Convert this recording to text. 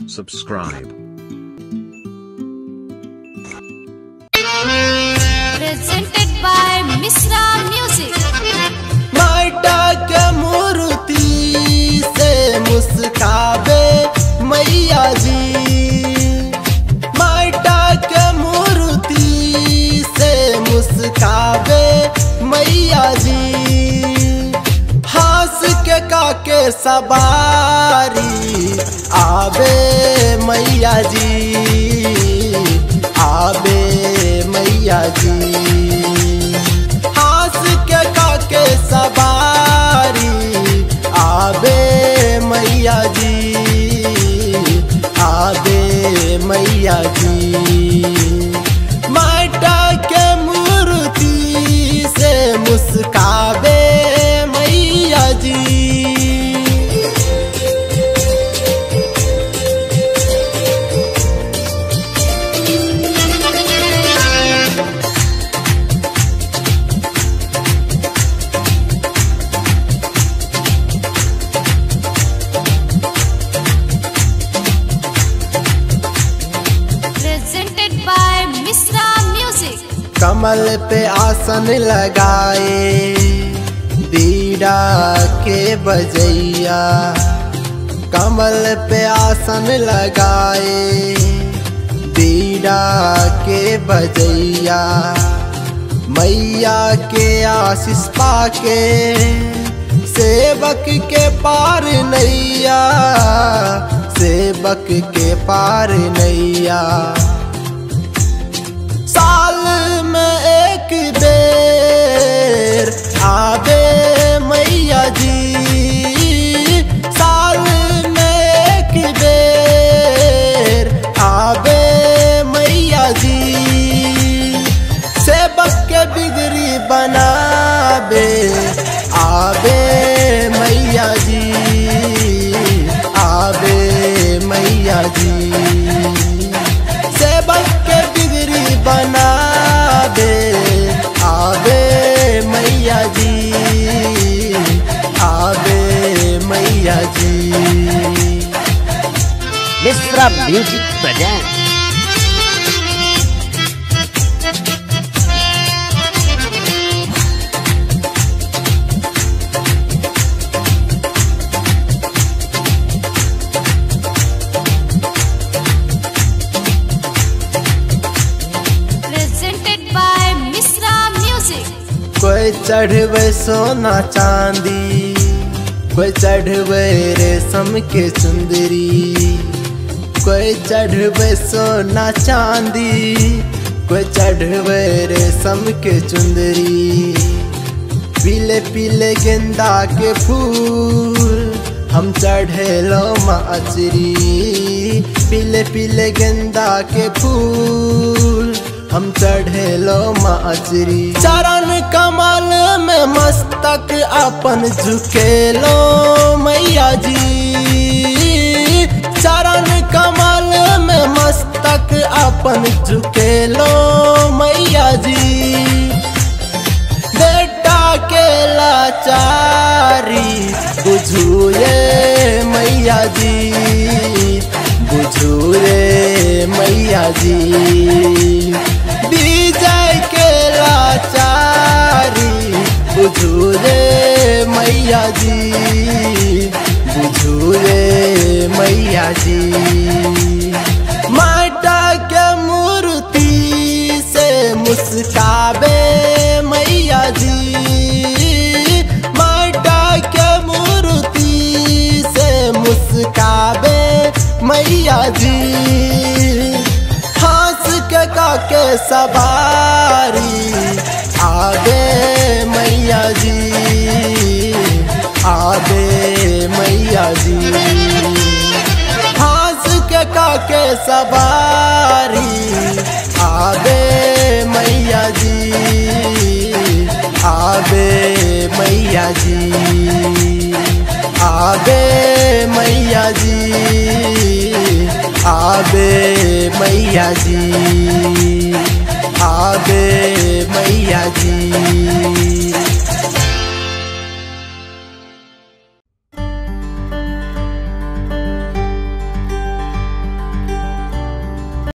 subscribe. Presented by Misra Music. माटा के मूर्ति से मुस्काबे मैया जी, माटा के मूर्ति से मुस्काबे मैया जी, हास के काके सवारी आबे मैया जी, आबे मैया जी, हास के काके सवारी आबे मैया जी, आबे मैया जी, माटा के मूर्ति से मुस्काबे मैया जी। Presented by Misra Music. कमल पे आसन लगाए बीड़ा के बजैया, कमल पे आसन लगाए बीड़ा के बजैया, मैया के आशीष पाके सेवक के पार नैया, सेवक के पार नैया, साल में एक बेर आबे मैया जी, साल में एक बेर आबे मैया जी, सेवक के बिगड़ी बनाबे आबे मैया जी, आबे मैया जी, सेवक के बिगड़ी बनाबे आबे मैया जी, आबे मैया जी। Misra Music presents. Presented by Misra Music. कोई चढ़वे सोना चांदी, कोई चढ़वे रेशम के चुंदरी, कोई चढ़वे सोना चांदी, कोई चढ़वे रेशम के चुंदरी, पीले पीले गेंदा के फूल हम चढ़े लो माचरी, पीले पीले गेंदा के फूल हम चढ़े लो माचरी, चरण कमल में मस्तक अपन झुके लो मैया जी, चरण कमल में मस्तक अपन झुके लो मैया जी, बेटा के लाचारी बुझुए मैया जी, बुझुए मैया जी, विजय के लाचारी बुझुए मैया जी, बुझुए मैया जी, माटा के मूर्ति से मुस्काबे मैया जी, माटा के मूर्ति से मुस्काबे मैया जी, हास के काके सवारी आबे मैया जी, आबे मैया जी, हास के काके सवारी आबे मैया जी, आबे मैया जी, आबे मैया जी, आबे मैया जी, आबे मैया जी।